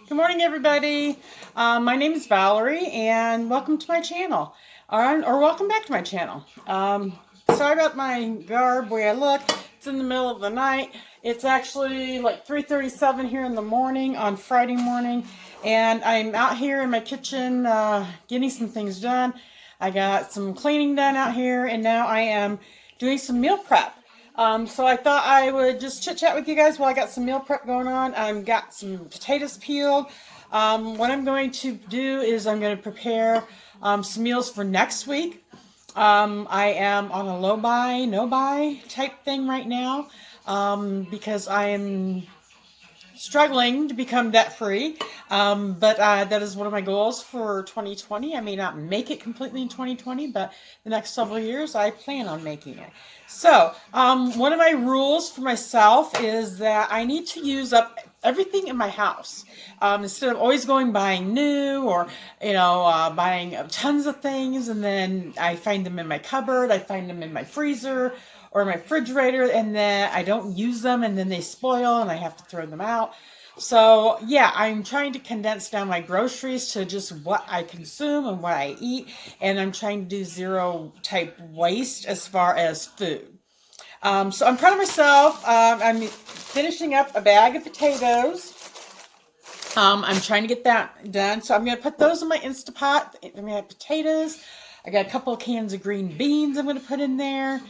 Good morning, everybody. My name is Valerie, and welcome to my channel, or welcome back to my channel. Sorry about my garb, where I look. It's in the middle of the night. It's actually like 3:37 here in the morning on Friday morning, and I'm out here in my kitchen getting some things done. I got some cleaning done out here, and now I am doing some meal prep. So I thought I would just chit chat with you guys while I got some meal prep going on. I've got some potatoes peeled. What I'm going to do is I'm going to prepare some meals for next week. I am on a low buy, no buy type thing right now because I am struggling to become debt free. But that is one of my goals for 2020. I may not make it completely in 2020, but the next several years I plan on making it. So, one of my rules for myself is that I need to use up everything in my house instead of always going buying new or buying tons of things, and then I find them in my cupboard, I find them in my freezer or my refrigerator, and then I don't use them, and then they spoil and I have to throw them out. So yeah, I'm trying to condense down my groceries to just what I consume and what I eat, and I'm trying to do zero type waste as far as food. So I'm proud of myself. I'm finishing up a bag of potatoes. I'm trying to get that done. So I'm going to put those in my Instapot. I'm going to have potatoes. I got a couple of cans of green beans I'm going to put in there.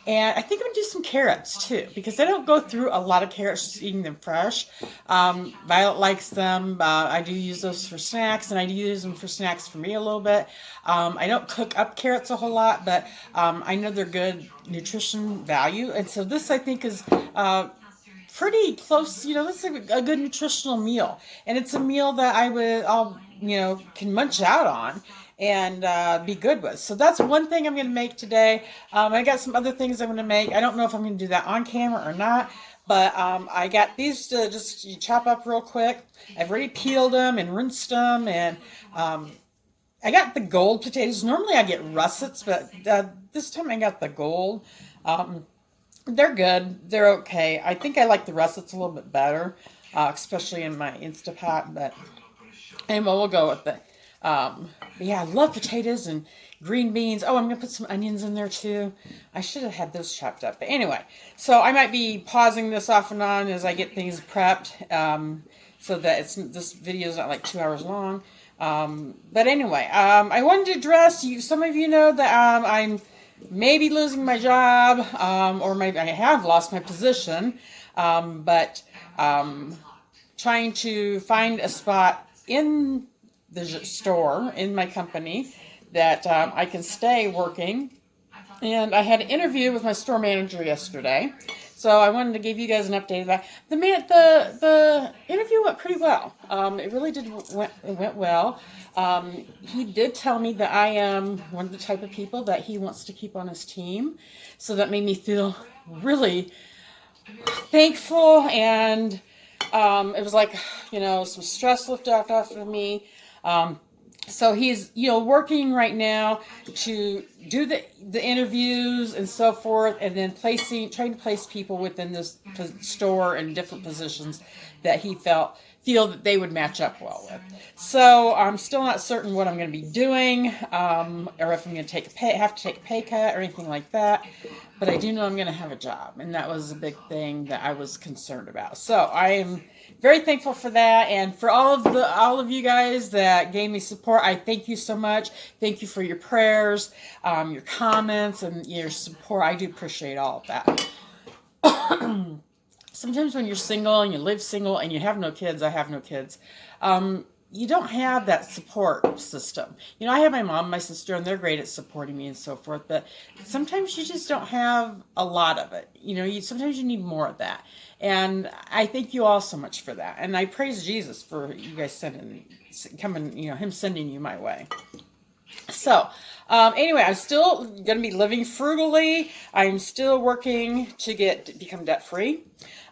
And I think I'm going to do some carrots too, because I don't go through a lot of carrots just eating them fresh. Violet likes them. I do use those for snacks, and I do use them for snacks for me a little bit. I don't cook up carrots a whole lot, but I know they're good nutrition value. And so this, I think, is pretty close. This is a good nutritional meal. And it's a meal that can munch out on and be good with. So that's one thing I'm going to make today. I got some other things I'm going to make. I don't know if I'm going to do that on camera or not, but I got these to just chop up real quick. I've already peeled them and rinsed them, and I got the gold potatoes. Normally I get russets, but this time I got the gold. They're good. They're okay. I think I like the russets a little bit better, especially in my Instapot, but anyway, we'll go with it. Yeah, I love potatoes and green beans. Oh, I'm going to put some onions in there too. I should have had those chopped up. But anyway, so I might be pausing this off and on as I get things prepped, so that this video is not like 2 hours long. But anyway, I wanted to address you. Some of you know that I'm maybe losing my job, or maybe I have lost my position, but trying to find a spot in the store in my company that I can stay working. And I had an interview with my store manager yesterday, so I wanted to give you guys an update of that. The interview went pretty well. It really went well. He did tell me that I am one of the type of people that he wants to keep on his team, so that made me feel really thankful, and it was like, some stress lifted off of me. So he's, working right now to do the interviews and so forth, and then trying to place people within this store in different positions that he feel that they would match up well with. So I'm still not certain what I'm going to be doing, or if I'm going to have to take a pay cut or anything like that. But I do know I'm going to have a job, and that was a big thing that I was concerned about. So I am very thankful for that, and for all of you guys that gave me support. I thank you so much. Thank you for your prayers, your comments, and your support. I do appreciate all of that. Sometimes when you're single and you live single and you have no kids, I have no kids, you don't have that support system. I have my mom and my sister, and they're great at supporting me and so forth, but sometimes you just don't have a lot of it. Sometimes you need more of that. And I thank you all so much for that. And I praise Jesus for you guys him sending you my way. So, anyway, I'm still going to be living frugally. I'm still working to become debt free.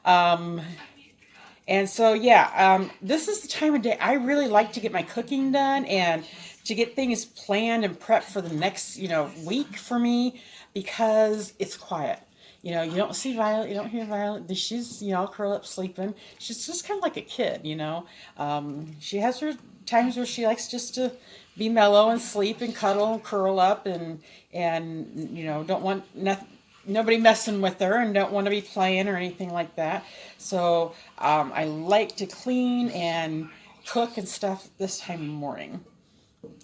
And so, yeah, this is the time of day I really like to get my cooking done and to get things planned and prepped for the next, week for me, because it's quiet. You know, you don't see Violet, you don't hear Violet. She's, you know, curl up sleeping. She's just kind of like a kid, you know. She has her times where she likes just to be mellow and sleep and cuddle and curl up and you know, don't want nothing, nobody messing with her and don't want to be playing or anything like that. So I like to clean and cook and stuff this time of morning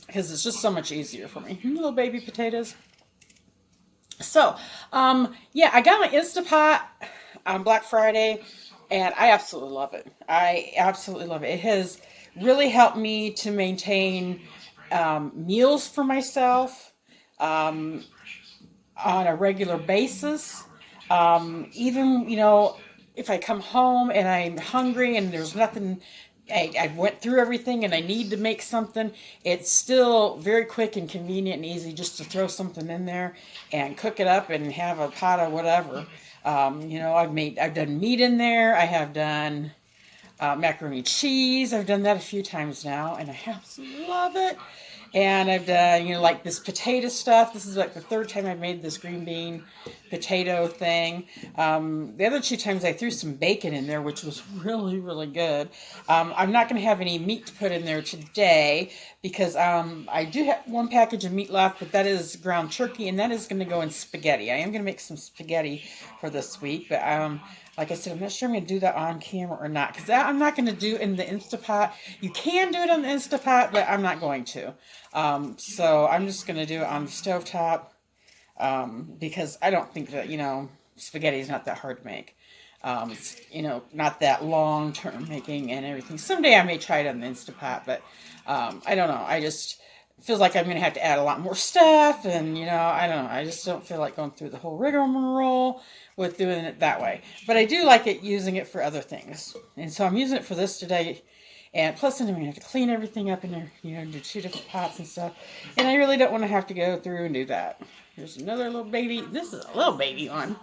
because it's just so much easier for me. Little baby potatoes. So, yeah, I got my Instapot on Black Friday, and I absolutely love it. I absolutely love it. It has really helped me to maintain meals for myself um, on a regular basis. Even, you know, if I come home and I'm hungry and there's nothing, I went through everything and I need to make something, it's still very quick and convenient and easy just to throw something in there and cook it up and have a pot of whatever. You know, I've done meat in there. I have done macaroni cheese. I've done that a few times now, and I absolutely love it. And I've done, you know, like this potato stuff. This is like the third time I've made this green bean potato thing. The other two times I threw some bacon in there, which was really, really good. I'm not going to have any meat to put in there today because I do have one package of meat left, but that is ground turkey, and that is going to go in spaghetti. I am going to make some spaghetti for this week, but like I said, I'm not sure I'm going to do that on camera or not, because I'm not going to do in the Instapot. You can do it on the Instapot, but I'm not going to. So I'm just going to do it on the stovetop because I don't think that, you know, spaghetti is not that hard to make. It's, you know, not that long-term making and everything. Someday I may try it on the Instapot, but I don't know. I just feels like I'm going to have to add a lot more stuff, and, you know, I don't know. I just don't feel like going through the whole rigmarole with doing it that way. But I do like it, using it for other things. And so I'm using it for this today. And plus, then I'm going to have to clean everything up in there, you know, do 2 different pots and stuff. And I really don't want to have to go through and do that. There's another little baby. This is a little baby one.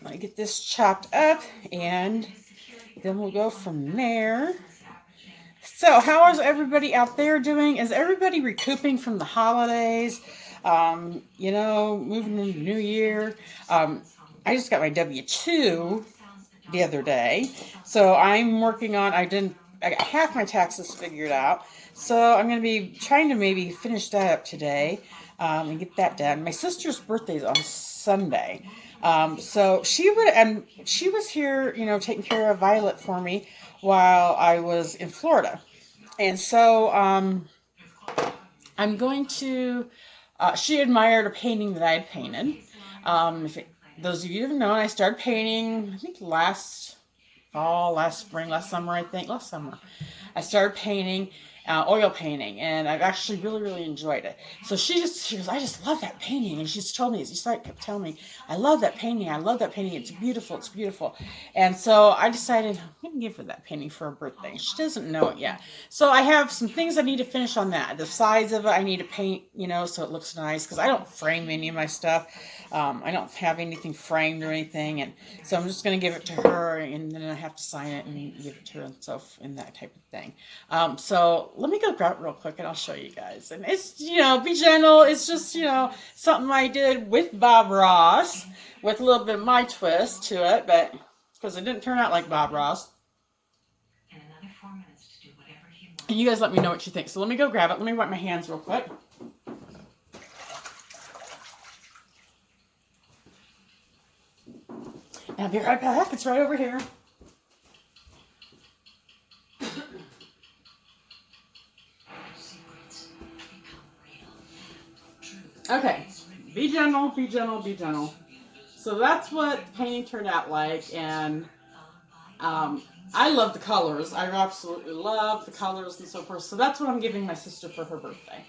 Let me get this chopped up, and then we'll go from there. So, how is everybody out there doing? Is everybody recouping from the holidays? You know, moving into the new year. I just got my W-2 the other day. So I'm working on, I got half my taxes figured out. So I'm going to be trying to maybe finish that up today and get that done. My sister's birthday is on Sunday. So she was here, you know, taking care of Violet for me while I was in Florida. And so I'm going to, she admired a painting that I had painted. Those of you who have known, I started painting, I think last fall, last spring, last summer, last summer. I started painting, oil painting, and I've actually really, really enjoyed it. So she goes, I just love that painting. And she's told me, she's like, kept telling me, I love that painting. I love that painting. It's beautiful. It's beautiful. And so I decided I'm going to give her that painting for her birthday. She doesn't know it yet. So I have some things I need to finish on that. The size of it, I need to paint, you know, so it looks nice, because I don't frame any of my stuff. I don't have anything framed or anything, and so I'm just going to give it to her, and then I have to sign it and give it to her and so and that type of thing. So let me go grab it real quick, and I'll show you guys. And it's, you know, be gentle. It's just, you know, something I did with Bob Ross with a little bit of my twist to it, but because it didn't turn out like Bob Ross. And you guys let me know what you think. So let me go grab it. Let me wipe my hands real quick. I'll be right back. It's right over here. Okay. Be gentle, be gentle, be gentle. So that's what the painting turned out like, and I love the colors. I absolutely love the colors and so forth. So that's what I'm giving my sister for her birthday.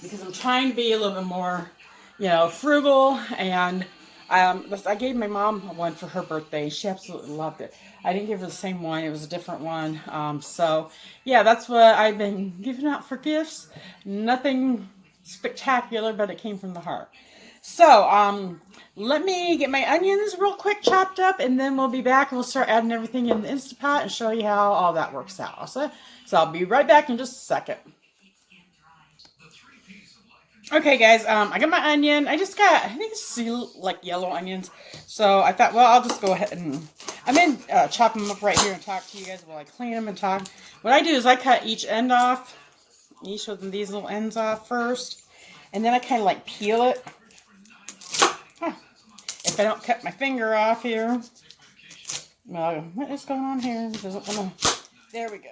Because I'm trying to be a little bit more, you know, frugal, and I gave my mom one for her birthday. She absolutely loved it. I didn't give her the same one. It was a different one. So, yeah, that's what I've been giving out for gifts. Nothing spectacular, but it came from the heart. So, let me get my onions real quick chopped up, and then we'll be back, and we'll start adding everything in the Instapot and show you how all that works out. So I'll be right back in just a second. Okay, guys, I got my onion. I think it's like yellow onions. So I thought, well, I'll just go ahead and, I'm going to chop them up right here and talk to you guys while I clean them and talk. What I do is I cut each end off, each of these little ends off first, and then I kind of like peel it. Huh. If I don't cut my finger off here, well, what is going on here? It doesn't want to, there we go.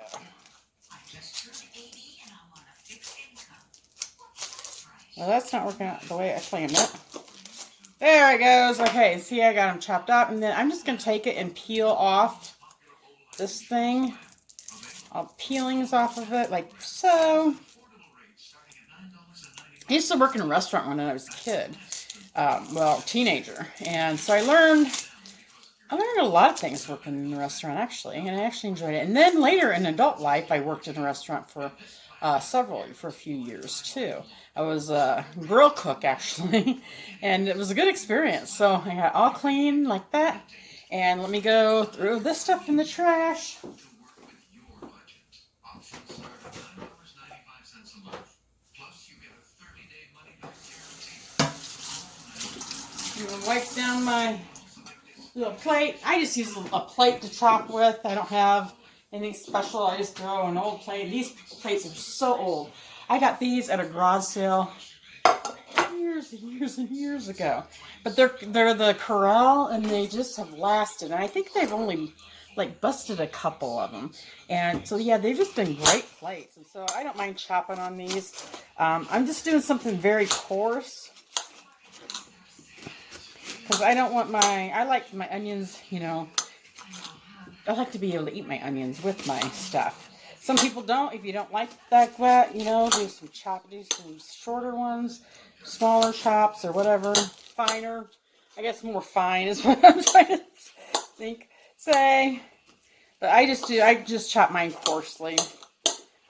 Well, that's not working out the way I planned it. There it goes. Okay, see, I got them chopped up. And then I'm just going to take it and peel off this thing. All peelings off of it, like so. I used to work in a restaurant when I was a kid. Well, teenager. And so I learned a lot of things working in a restaurant, actually. And I actually enjoyed it. And then later in adult life, I worked in a restaurant for a few years, too. I was a grill cook, actually, and it was a good experience. So I got all clean like that, and let me go through this stuff in the trash. I'm going to wipe down my little plate. I just use a plate to chop with. I don't have anything special. I just throw an old plate. These plates are so old. I got these at a garage sale years and years and years ago. But they're the Corral, and they just have lasted. And I think they've only like busted a couple of them. And so yeah, they've just been great plates. And so I don't mind chopping on these. I'm just doing something very coarse, because I don't want I like my onions, you know, I like to be able to eat my onions with my stuff. Some people don't. If you don't like that wet, you know, do some shorter ones, smaller chops or whatever, finer. I guess more fine is what I'm trying to say. But I just chop mine coarsely.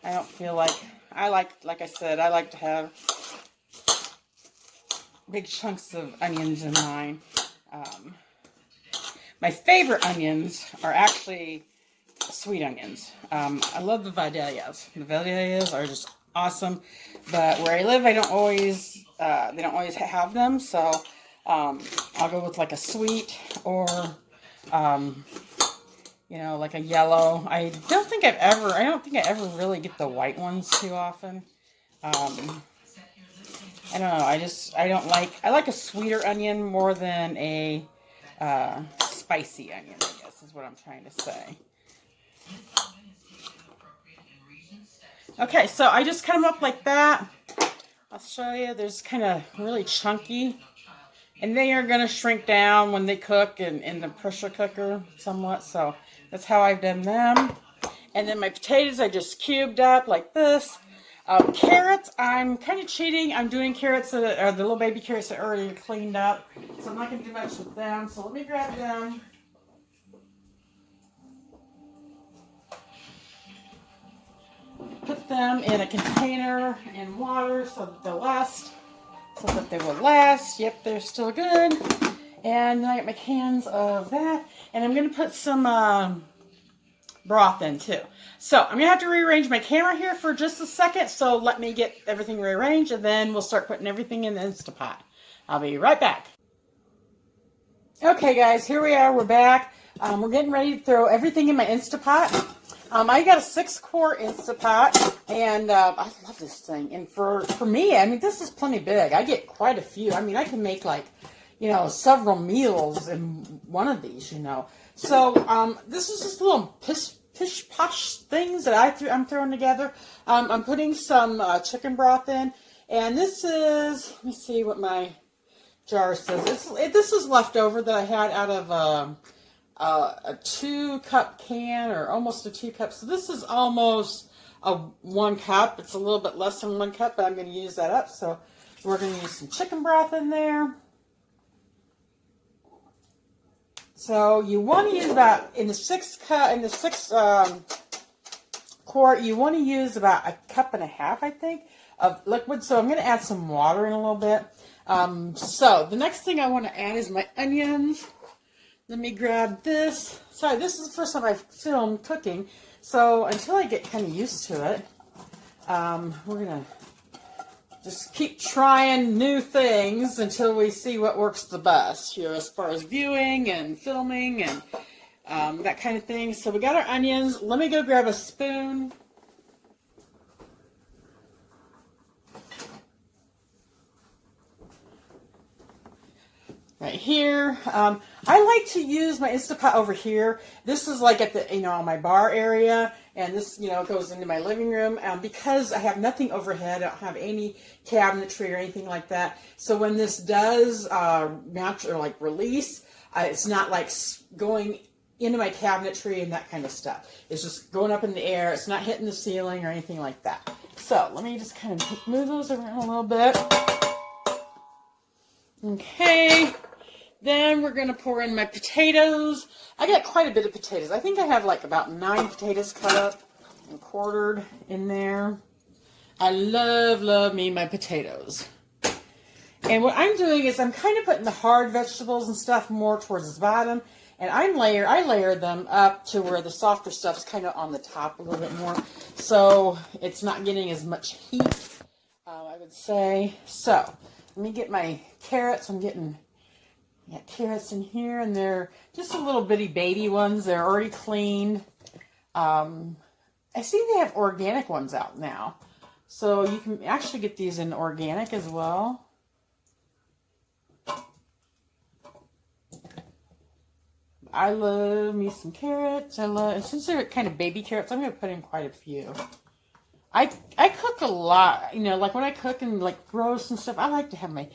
I don't feel like I said, I like to have big chunks of onions in mine. My favorite onions are actually sweet onions. I love the Vidalias. The Vidalias are just awesome, but where I live, they don't always have them. So I'll go with like a sweet or you know, like a yellow. I don't think I ever really get the white ones too often. I don't know. I like a sweeter onion more than a spicy onion, I guess is what I'm trying to say. Okay, so I just cut them up like that. I'll show you. There's kind of really chunky. And they are going to shrink down when they cook in the pressure cooker somewhat. So that's how I've done them. And then my potatoes I just cubed up like this. Carrots, I'm kind of cheating. I'm doing carrots that are the little baby carrots that are already cleaned up. So I'm not going to do much with them. So let me grab them. Put them in a container in water so that they will last. Yep, they're still good. And then I got my cans of that. And I'm going to put some broth in too. So I'm going to have to rearrange my camera here for just a second. So let me get everything rearranged, and then we'll start putting everything in the Instapot. I'll be right back. Okay guys, here we are. We're back. We're getting ready to throw everything in my Instapot. I got a 6-quart Instapot, and I love this thing. And for me, I mean, this is plenty big. I get quite a few. I mean, I can make like, you know, several meals in one of these, you know. So this is just little pish posh things that I'm throwing together. I'm putting some chicken broth in, and this is, let me see what my jar says. This is leftover that I had out of a 2-cup can, or almost a 2-cup. So this is almost a 1 cup. It's a little bit less than 1 cup, but I'm going to use that up. So we're going to use some chicken broth in there. So you want to use about, in the 6 quart, you want to use about 1.5 cups, I think, of liquid. So I'm going to add some water in a little bit. So the next thing I want to add is my onions. Let me grab this. Sorry, this is the first time I've filmed cooking. So until I get kind of used to it, we're going to just keep trying new things until we see what works the best here as far as viewing and filming and that kind of thing. So we got our onions. Let me go grab a spoon. Right here. I like to use my Instapot over here. This is like at the, on my bar area, and this, goes into my living room because I have nothing overhead. I don't have any cabinetry or anything like that. So when this does mount or like release, it's not like going into my cabinetry and that kind of stuff. It's just going up in the air. It's not hitting the ceiling or anything like that. So let me just kind of move those around a little bit. Okay. Then we're going to pour in my potatoes. I got quite a bit of potatoes. I think I have like about 9 potatoes cut up and quartered in there. I love me my potatoes. And what I'm doing is I'm kind of putting the hard vegetables and stuff more towards the bottom. And I layer them up to where the softer stuff's kind of on the top a little bit more. So it's not getting as much heat, I would say. So let me get my carrots. I got carrots in here, and they're just a little bitty baby ones. They're already cleaned. I see they have organic ones out now. So you can actually get these in organic as well. I love me some carrots. Since they're kind of baby carrots, I'm going to put in quite a few. I cook a lot, like when I cook and like roast and stuff, I like to have my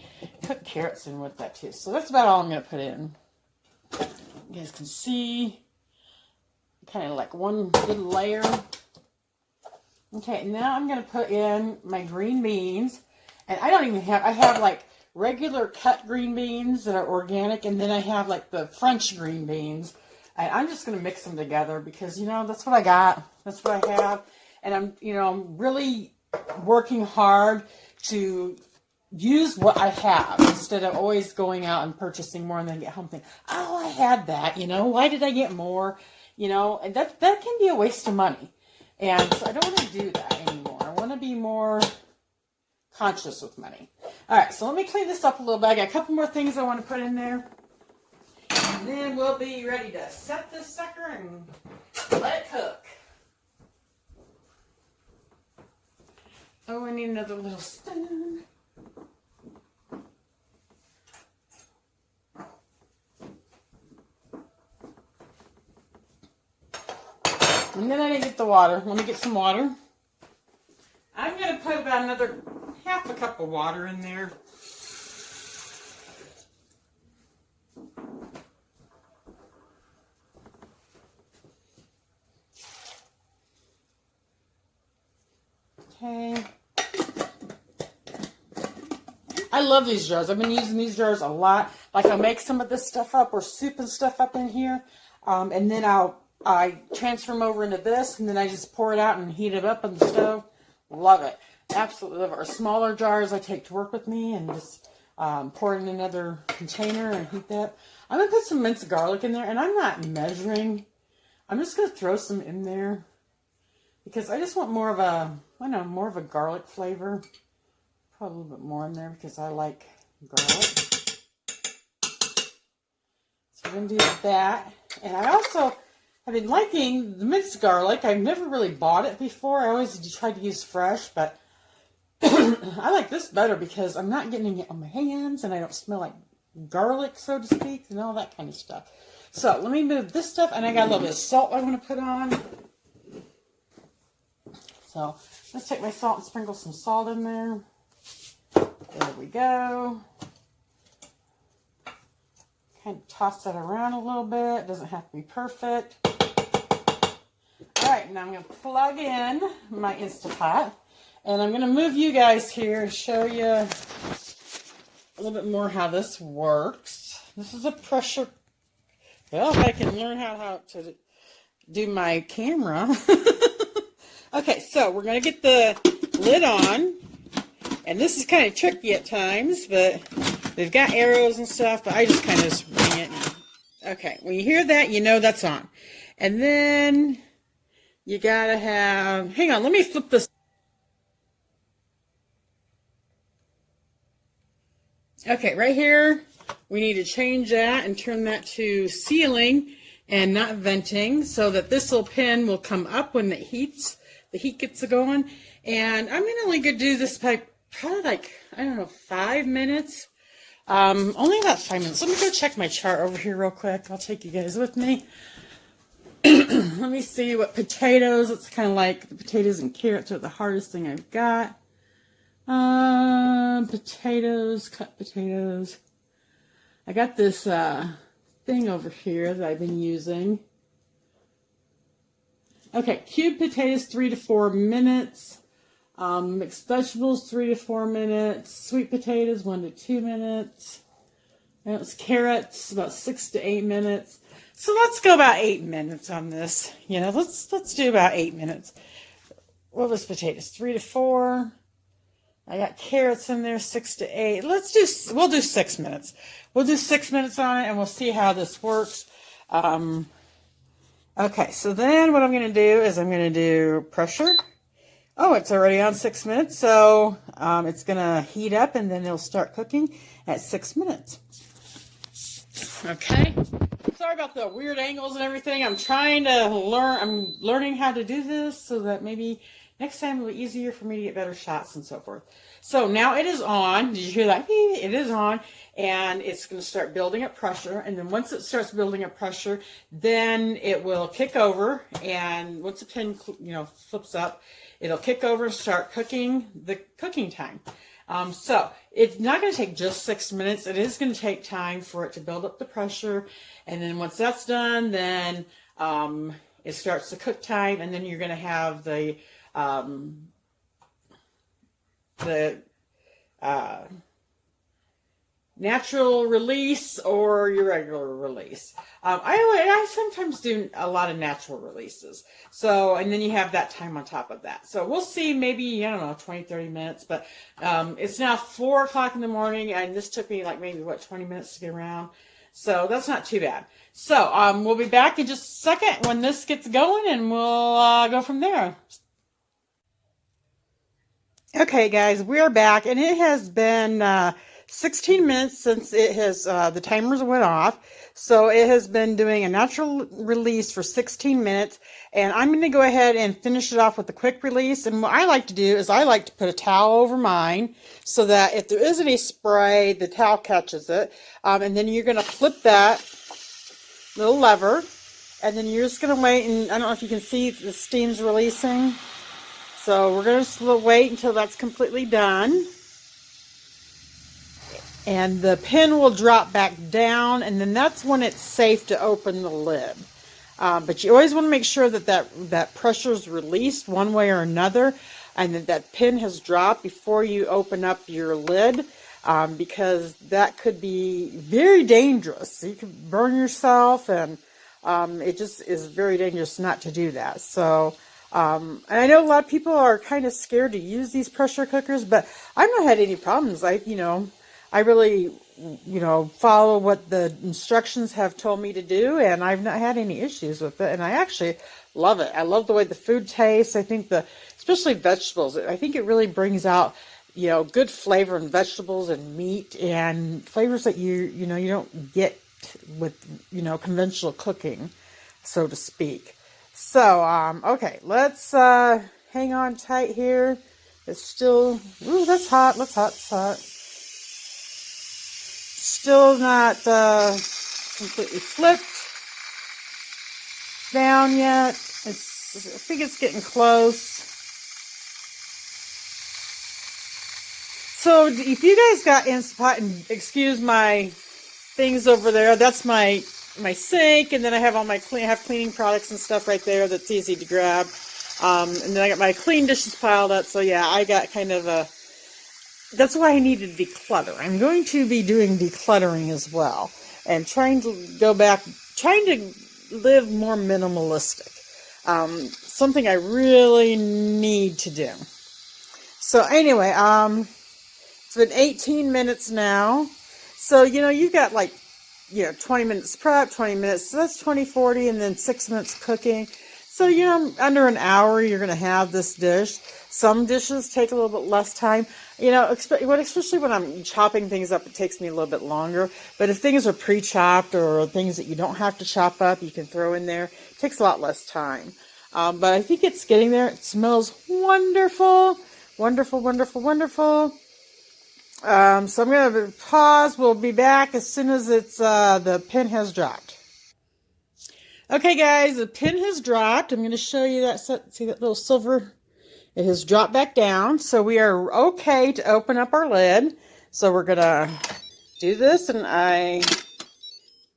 cooked carrots in with that too. So that's about all I'm going to put in. You guys can see kind of like one good layer. Okay, now I'm going to put in my green beans. And I have like regular cut green beans that are organic, and then I have like the French green beans. And I'm just going to mix them together because, that's what I got. That's what I have. And I'm really working hard to use what I have instead of always going out and purchasing more and then get home thinking, oh, I had that, why did I get more? And that can be a waste of money. And so I don't want to do that anymore. I want to be more conscious with money. All right, so let me clean this up a little bit. I got a couple more things I want to put in there. And then we'll be ready to set this sucker and let it cook. Oh, I need another little spoon. And then I need to get the water. Let me get some water. I'm going to put about another half a cup of water in there. Okay. I love these jars. I've been using these jars a lot. Like I'll make some of this stuff up or soup and stuff up in here. And then I transfer them over into this, and then I just pour it out and heat it up on the stove. Love it. Absolutely love it. Or smaller jars I take to work with me and just pour it in another container and heat that. I'm going to put some minced garlic in there, and I'm not measuring. I'm just going to throw some in there because I just want more of a garlic flavor. Probably a little bit more in there because I like garlic. So we're going to do that. And I also have been liking the minced garlic. I've never really bought it before. I always tried to use fresh, but I like this better because I'm not getting it on my hands and I don't smell like garlic, so to speak, and all that kind of stuff. So let me move this stuff, and I got a little bit of salt I want to put on. So let's take my salt and sprinkle some salt in there. There we go. Kind of toss that around a little bit. It doesn't have to be perfect. All right, now I'm going to plug in my Instapot. And I'm going to move you guys here and show you a little bit more how this works. This is a pressure. Well, if I can learn how to do my camera. Okay, so we're going to get the lid on. And this is kind of tricky at times, but they've got arrows and stuff, but I just kind of just bring it. Okay, when you hear that, you know that's on. And then you got to have, hang on, let me flip this. Okay, right here, we need to change that and turn that to sealing and not venting so that this little pin will come up when it heats. The heat gets going. And I'm only going to do this by probably like, I don't know, 5 minutes. Only about 5 minutes. Let me go check my chart over here real quick. I'll take you guys with me. Let me see what potatoes. It's kind of like the potatoes and carrots are the hardest thing I've got. Potatoes, cut potatoes. I got this thing over here that I've been using. Okay, cubed potatoes 3 to 4 minutes. Mixed vegetables 3 to 4 minutes. Sweet potatoes 1 to 2 minutes. And it was carrots about 6 to 8 minutes. So let's go about 8 minutes on this. You know, let's do about 8 minutes. What was potatoes? 3 to 4. I got carrots in there, 6 to 8. We'll do 6 minutes. We'll do 6 minutes on it, and we'll see how this works. Okay, so then what I'm going to do is I'm going to do pressure. Oh, it's already on 6 minutes, so it's going to heat up, and then it'll start cooking at 6 minutes. Okay. Sorry about the weird angles and everything. I'm trying to learn. I'm learning how to do this so that maybe next time it'll be easier for me to get better shots and so forth. So now it is on. Did you hear that? It is on, and it's going to start building up pressure. And then once it starts building up pressure, then it will kick over. And once the pin, flips up, it'll kick over and start cooking the cooking time. So it's not going to take just 6 minutes. It is going to take time for it to build up the pressure. And then once that's done, then it starts the cook time. And then you're going to have the natural release or your regular release. I sometimes do a lot of natural releases. So, and then you have that time on top of that. So we'll see, maybe, I don't know, 20, 30 minutes. But it's now 4 o'clock in the morning, and this took me like maybe, 20 minutes to get around. So that's not too bad. So we'll be back in just a second when this gets going, and we'll go from there. Okay, guys, we're back, and it has been 16 minutes since it has the timers went off. So it has been doing a natural release for 16 minutes, and I'm going to go ahead and finish it off with a quick release. And what I like to do is I like to put a towel over mine so that if there is any spray, the towel catches it. And then you're going to flip that little lever, and then you're just going to wait, and I don't know if you can see the steam's releasing. So we're going to wait until that's completely done. And the pin will drop back down, and then that's when it's safe to open the lid. But you always want to make sure that pressure is released one way or another, and that pin has dropped before you open up your lid, because that could be very dangerous. You could burn yourself, and it just is very dangerous not to do that. So, and I know a lot of people are kind of scared to use these pressure cookers, but I've not had any problems. I really, follow what the instructions have told me to do, and I've not had any issues with it, and I actually love it. I love the way the food tastes. I think especially vegetables, I think it really brings out, good flavor in vegetables and meat, and flavors that you don't get with, conventional cooking, so to speak. So, okay, let's hang on tight here. It's still, ooh, that's hot, it's hot. Still not completely flipped down yet. I think it's getting close. So if you guys got Instapot, and excuse my things over there, that's my sink, and then I have all my cleaning products and stuff right there that's easy to grab. And then I got my clean dishes piled up. So yeah, I got kind of that's why I needed to declutter. I'm going to be doing decluttering as well, and trying to live more minimalistic. Something I really need to do. So anyway, it's been 18 minutes now. So, you've got 20 minutes prep, 20 minutes, so that's 20, 40, and then 6 minutes cooking. So, you know, under an hour, you're going to have this dish. Some dishes take a little bit less time. You know, especially when I'm chopping things up, it takes me a little bit longer. But if things are pre-chopped or things that you don't have to chop up, you can throw in there. It takes a lot less time. But I think it's getting there. It smells wonderful. Wonderful, wonderful, wonderful. So I'm going to pause. We'll be back as soon as the pin has dropped. Okay, guys, the pin has dropped. I'm going to show you that. See that little silver? It has dropped back down. So we are okay to open up our lid. So we're going to do this, and I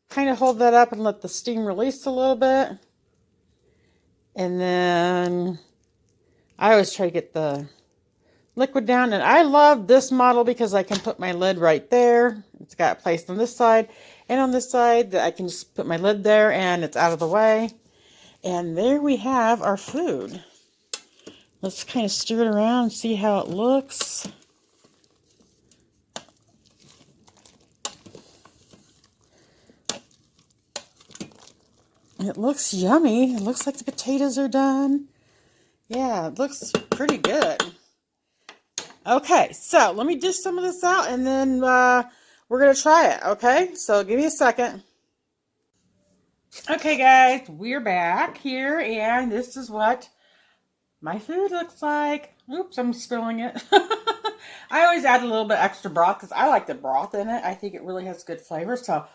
kind of hold that up and let the steam release a little bit. And then I always try to get the liquid down. And I love this model because I can put my lid right there. It's got placed on this side and on this side that I can just put my lid there and it's out of the way. And there we have our food. Let's kind of stir it around and see how it looks. It looks yummy. It looks like the potatoes are done. Yeah, it looks pretty good. Okay, so let me dish some of this out and then we're going to try it, okay? So give me a second. Okay, guys, we're back here, and this is what my food looks like. Oops, I'm spilling it. I always add a little bit extra broth because I like the broth in it. I think it really has good flavor, so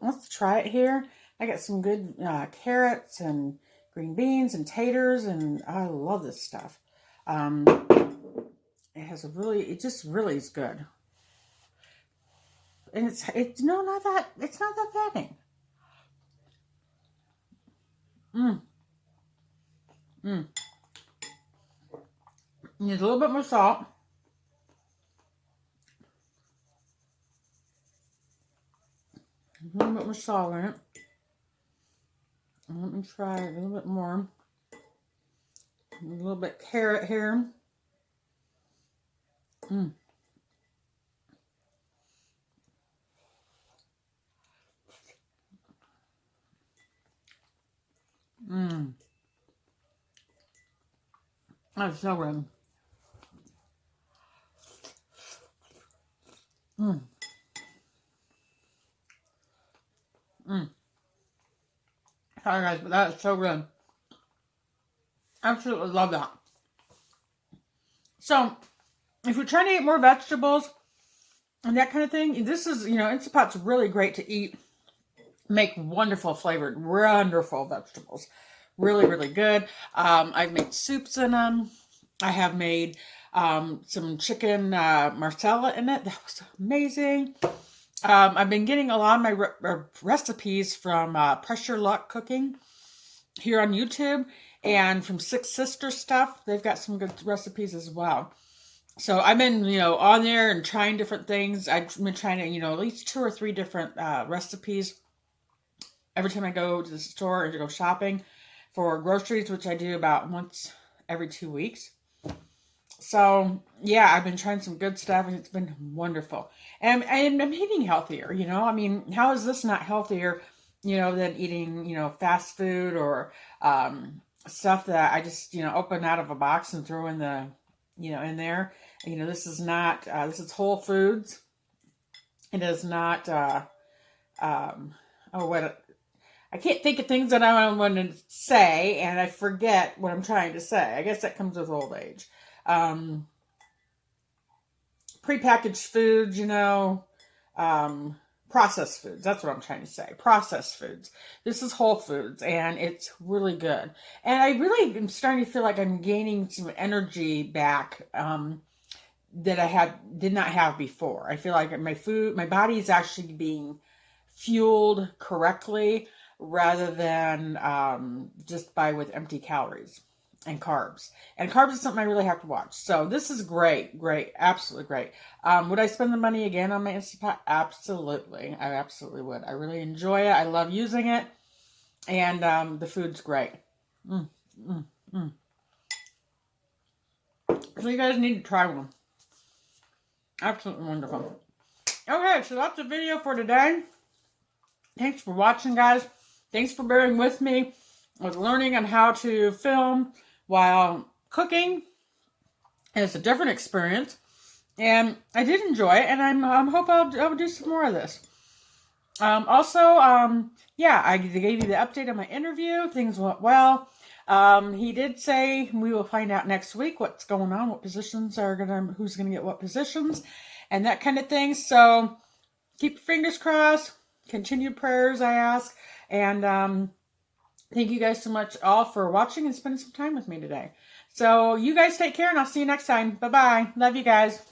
let's try it here. I got some good carrots and green beans and taters, and I love this stuff. It has it just really is good. And it's not that fattening. Needs a little bit more salt. A little bit more salt in it. Let me try a little bit more. A little bit carrot here. Mmm. Mmm. That's so good. Mmm. Mmm. Sorry guys, but that is so good. Absolutely love that. So, if you're trying to eat more vegetables and that kind of thing, this is, you know, Instant Pot's really great to eat. Make wonderful flavored, wonderful vegetables. Really, really good. I've made soups in them. I have made some chicken marsala in it. That was amazing. I've been getting a lot of my recipes from Pressure Luck Cooking here on YouTube, and from Six Sisters stuff. They've got some good recipes as well. So I've been, you know, on there and trying different things. I've been trying to, you know, at least 2 or 3 different recipes every time I go to the store or to go shopping for groceries, which I do about once every 2 weeks. So yeah, I've been trying some good stuff and it's been wonderful. And I'm eating healthier, you know. I mean, how is this not healthier, you know, than eating, you know, fast food or stuff that I just, you know, open out of a box and throw in the, you know, in there. You know, this is not, this is Whole Foods. It is not, I can't think of things that I want to say, and I forget what I'm trying to say. I guess that comes with old age. Prepackaged foods, you know, processed foods. That's what I'm trying to say. Processed foods. This is Whole Foods, and it's really good. And I really am starting to feel like I'm gaining some energy back that I did not have before. I feel like my body is actually being fueled correctly rather than just with empty calories and carbs. And carbs is something I really have to watch. So this is great, absolutely great. Would I spend the money again on my Instant Pot? Absolutely. I absolutely would. I really enjoy it. I love using it. And the food's great. So you guys need to try one. Absolutely wonderful. Okay, so that's the video for today. Thanks for watching, guys. Thanks for bearing with me. was learning on how to film while cooking. And it's a different experience. And I did enjoy it, and I hope I'll do some more of this. Yeah, I gave you the update on my interview. Things went well. He did say we will find out next week what's going on, what positions who's gonna get what positions, and that kind of thing. So keep your fingers crossed. Continued prayers, I ask. And thank you guys so much all for watching and spending some time with me today. So you guys take care, and I'll see you next time. Bye-bye. Love you guys.